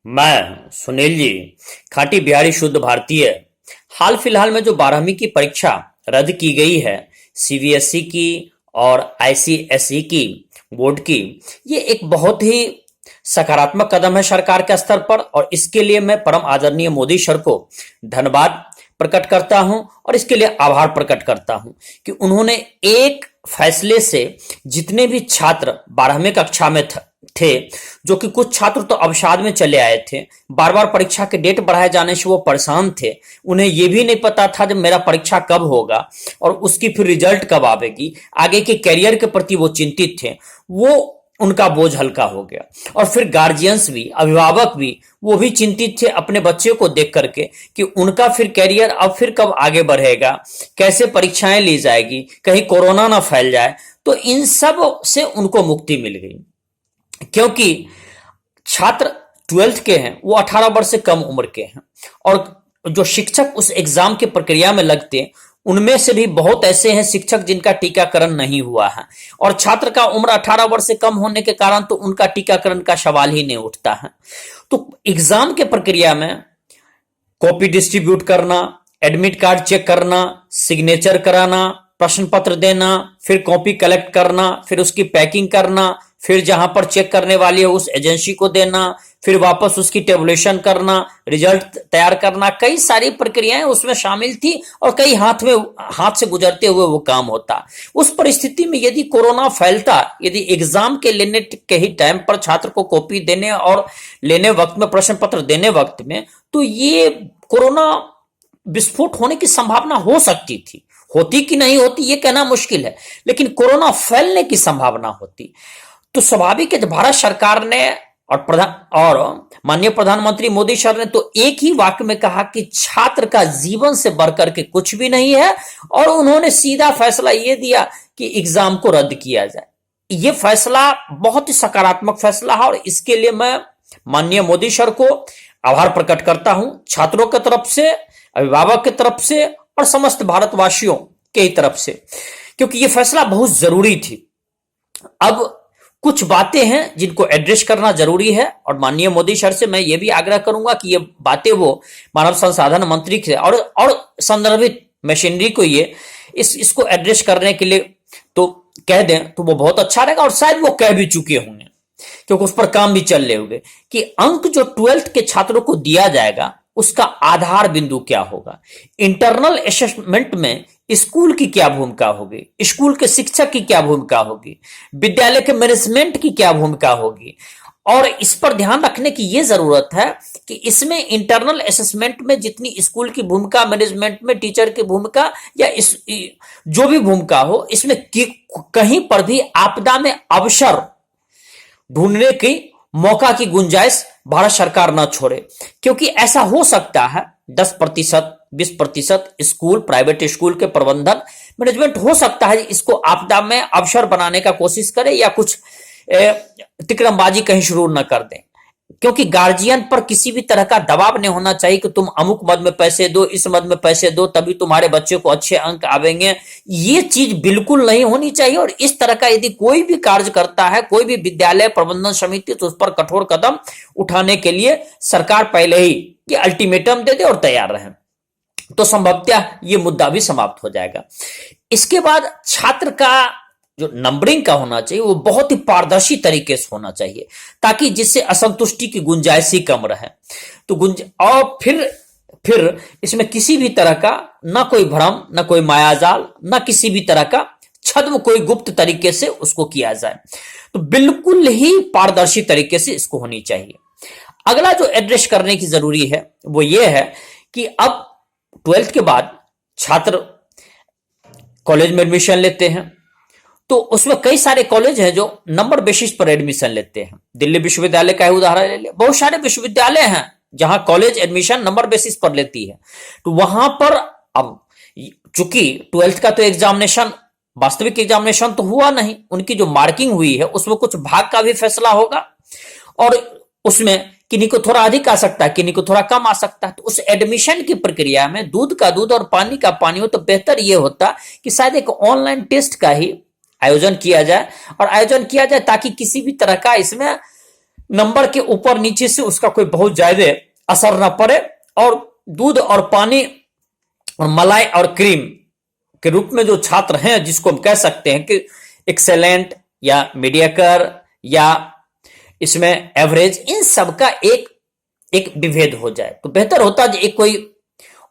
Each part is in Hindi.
मैं सुनील जी, खाटी बिहारी शुद्ध भारतीय। हाल फिलहाल में जो 12वीं की परीक्षा रद्द की गई है, सीबीएसई की और आईसीएसई की बोर्ड की, ये एक बहुत ही सकारात्मक कदम है सरकार के स्तर पर। और इसके लिए मैं परम आदरणीय मोदी सर को धन्यवाद प्रकट करता हूं और इसके लिए आभार प्रकट करता हूं कि उन्होंने एक फैसले से जितने भी छात्र 12वीं कक्षा में थे, जो कि कुछ छात्र तो अवसाद में चले आए थे, बार बार परीक्षा के डेट बढ़ाए जाने से वो परेशान थे। उन्हें यह भी नहीं पता था जब मेरा परीक्षा कब होगा और उसकी फिर रिजल्ट कब आवेगी, आगे के करियर के प्रति वो चिंतित थे। वो उनका बोझ हल्का हो गया। और फिर गार्जियंस भी, अभिभावक भी, वो भी चिंतित थे अपने बच्चे को देख करके कि उनका फिर कैरियर अब फिर कब आगे बढ़ेगा, कैसे परीक्षाएं ली जाएगी, कहीं कोरोना ना फैल जाए। तो इन सब से उनको मुक्ति मिल गई, क्योंकि छात्र 12th के हैं, वो 18 वर्ष से कम उम्र के हैं। और जो शिक्षक उस एग्जाम की प्रक्रिया में लगते हैं, उनमें से भी बहुत ऐसे हैं शिक्षक जिनका टीकाकरण नहीं हुआ है। और छात्र का उम्र 18 वर्ष से कम होने के कारण तो उनका टीकाकरण का सवाल ही नहीं उठता है। तो एग्जाम के प्रक्रिया में कॉपी डिस्ट्रीब्यूट करना, एडमिट कार्ड चेक करना, सिग्नेचर कराना, प्रश्न पत्र देना, फिर कॉपी कलेक्ट करना, फिर उसकी पैकिंग करना, फिर जहां पर चेक करने वाली है उस एजेंसी को देना, फिर वापस उसकी टेबुलेशन करना, रिजल्ट तैयार करना, कई सारी प्रक्रियाएं उसमें शामिल थी और कई हाथ से गुजरते हुए वो काम होता। उस परिस्थिति में यदि कोरोना फैलता, यदि एग्जाम के लेने के ही टाइम पर छात्र को कॉपी देने और लेने वक्त में, प्रश्न पत्र देने वक्त में, तो ये कोरोना विस्फोट होने की संभावना हो सकती थी। होती कि नहीं होती ये कहना मुश्किल है, लेकिन कोरोना फैलने की संभावना होती। तो स्वाभाविक है, भारत सरकार ने और माननीय प्रधानमंत्री मोदी सर ने तो एक ही वाक्य में कहा कि छात्र का जीवन से बढ़कर के कुछ भी नहीं है। और उन्होंने सीधा फैसला यह दिया कि एग्जाम को रद्द किया जाए। यह फैसला बहुत ही सकारात्मक फैसला है और इसके लिए मैं माननीय मोदी सर को आभार प्रकट करता हूं, छात्रों की तरफ से, अभिभावक की तरफ से और समस्त भारतवासियों की तरफ से, क्योंकि यह फैसला बहुत जरूरी थी। अब कुछ बातें हैं जिनको एड्रेस करना जरूरी है और माननीय मोदी सर से मैं ये भी आग्रह करूंगा कि ये बातें वो मानव संसाधन मंत्री से और संदर्भित मशीनरी को ये इसको एड्रेस करने के लिए तो कह दें तो वो बहुत अच्छा रहेगा। और शायद वो कह भी चुके होंगे, क्योंकि उस पर काम भी चल रहे होंगे कि अंक जो 12th के छात्रों को दिया जाएगा उसका आधार बिंदु क्या होगा, इंटरनल असेसमेंट में स्कूल की क्या भूमिका होगी, स्कूल के शिक्षक की क्या भूमिका होगी, विद्यालय के मैनेजमेंट की क्या भूमिका होगी। और इस पर ध्यान रखने की यह जरूरत है कि इसमें इंटरनल असेसमेंट में जितनी स्कूल की भूमिका, मैनेजमेंट में टीचर की भूमिका या जो भी भूमिका हो, इसमें कहीं पर भी आपदा में अवसर ढूंढने की मौका की गुंजाइश भारत सरकार न छोड़े। क्योंकि ऐसा हो सकता है 10%, 20% स्कूल, प्राइवेट स्कूल के प्रबंधन, मैनेजमेंट हो सकता है इसको आपदा में अवसर बनाने का कोशिश करे या कुछ तिकड़मबाजी कहीं शुरू न कर दें। क्योंकि गार्जियन पर किसी भी तरह का दबाव नहीं होना चाहिए कि तुम अमुक मद में पैसे दो, इस मद में पैसे दो, तभी तुम्हारे बच्चे को अच्छे अंक आवेंगे। ये चीज बिल्कुल नहीं होनी चाहिए। और इस तरह का यदि कोई भी कार्य करता है, कोई भी विद्यालय प्रबंधन समिति, तो उस पर कठोर कदम उठाने के लिए सरकार पहले ही ये अल्टीमेटम दे दे और तैयार रहे, तो संभवतः ये मुद्दा भी समाप्त हो जाएगा। इसके बाद छात्र का जो नंबरिंग का होना चाहिए वो बहुत ही पारदर्शी तरीके से होना चाहिए, ताकि जिससे असंतुष्टि की गुंजाइश ही कम रहे। तो और फिर इसमें किसी भी तरह का ना कोई भ्रम, ना कोई मायाजाल, ना किसी भी तरह का छद्म कोई गुप्त तरीके से उसको किया जाए। तो बिल्कुल ही पारदर्शी तरीके से इसको होनी चाहिए। अगला जो एड्रेस करने की जरूरी है वो ये है कि अब 12th के बाद छात्र कॉलेज में एडमिशन लेते हैं, तो उसमें कई सारे कॉलेज हैं जो नंबर बेसिस पर एडमिशन लेते हैं। दिल्ली विश्वविद्यालय का ही उदाहरण ले लिया, बहुत सारे विश्वविद्यालय हैं जहां कॉलेज एडमिशन नंबर बेसिस पर लेती है। तो वहां पर अब चूंकि 12th का तो एग्जामिनेशन, वास्तविक एग्जामिनेशन तो हुआ नहीं, उनकी जो मार्किंग हुई है उसमें कुछ भाग का भी फैसला होगा और उसमें किन्हीं को थोड़ा अधिक आ सकता है, किन्हीं को थोड़ा कम आ सकता है। तो उस एडमिशन की प्रक्रिया में दूध का दूध और पानी का पानी हो, तो बेहतर यह होता कि शायद एक ऑनलाइन टेस्ट का ही आयोजन किया जाए, और आयोजन किया जाए ताकि किसी भी तरह का इसमें नंबर के ऊपर नीचे से उसका कोई बहुत ज्यादा असर ना पड़े और दूध और पानी और मलाई और क्रीम के रूप में जो छात्र हैं, जिसको हम कह सकते हैं कि एक्सेलेंट या मीडियकर या इसमें एवरेज, इन सब का एक एक विभेद हो जाए तो बेहतर होता है। एक कोई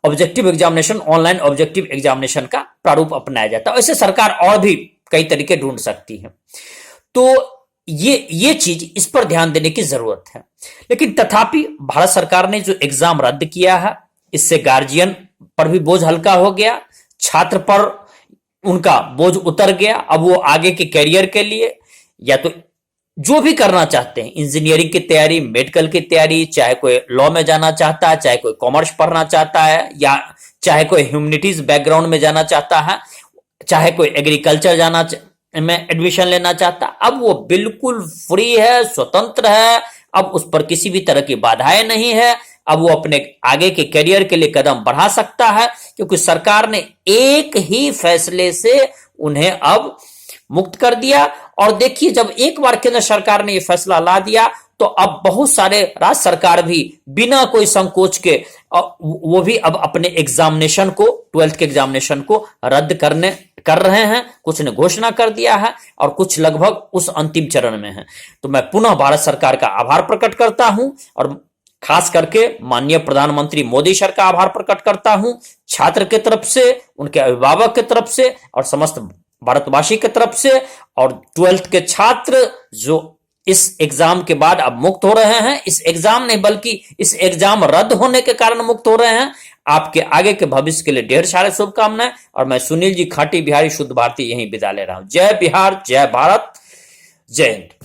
objective examination, online objective examination का प्रारूप अपनाया जाता है। ऐसे सरकार और भी कई तरीके ढूंढ सकती है। तो ये चीज, इस पर ध्यान देने की जरूरत है। लेकिन तथापि भारत सरकार ने जो एग्जाम रद्द किया है, इससे गार्जियन पर भी बोझ हल्का हो गया, छात्र पर उनका बोझ उतर गया। अब वो आगे के कैरियर के लिए या तो जो भी करना चाहते हैं, इंजीनियरिंग की तैयारी, मेडिकल की तैयारी, चाहे कोई लॉ में जाना चाहता है, चाहे कोई कॉमर्स पढ़ना चाहता है, या चाहे कोई ह्यूमैनिटीज बैकग्राउंड में जाना चाहता है, चाहे कोई एग्रीकल्चर जाना में एडमिशन लेना चाहता, अब वो बिल्कुल फ्री है, स्वतंत्र है। अब उस पर किसी भी तरह की बाधाएं नहीं है। अब वो अपने आगे के करियर के लिए कदम बढ़ा सकता है, क्योंकि सरकार ने एक ही फैसले से उन्हें अब मुक्त कर दिया। और देखिए, जब एक बार केंद्र सरकार ने यह फैसला ला दिया तो अब बहुत सारे राज्य सरकार भी बिना कोई संकोच के वो भी अब अपने एग्जामिनेशन को, 12th के एग्जामिनेशन को रद्द कर रहे हैं। कुछ ने घोषणा कर दिया है और कुछ लगभग उस अंतिम चरण में है। तो मैं पुनः भारत सरकार का आभार प्रकट करता हूं और खास करके माननीय प्रधानमंत्री मोदी सर का आभार प्रकट करता हूं, छात्र के तरफ से, उनके अभिभावक के तरफ से और समस्त भारतवासी की तरफ से। और 12th के छात्र जो इस एग्जाम के बाद अब मुक्त हो रहे हैं, इस एग्जाम नहीं बल्कि इस एग्जाम रद्द होने के कारण मुक्त हो रहे हैं, आपके आगे के भविष्य के लिए ढेर सारे शुभकामनाएं। और मैं सुनील जी, खाटी बिहारी शुद्ध भारती, यहीं विदा ले रहा हूं। जय बिहार, जय भारत, जय हिंद।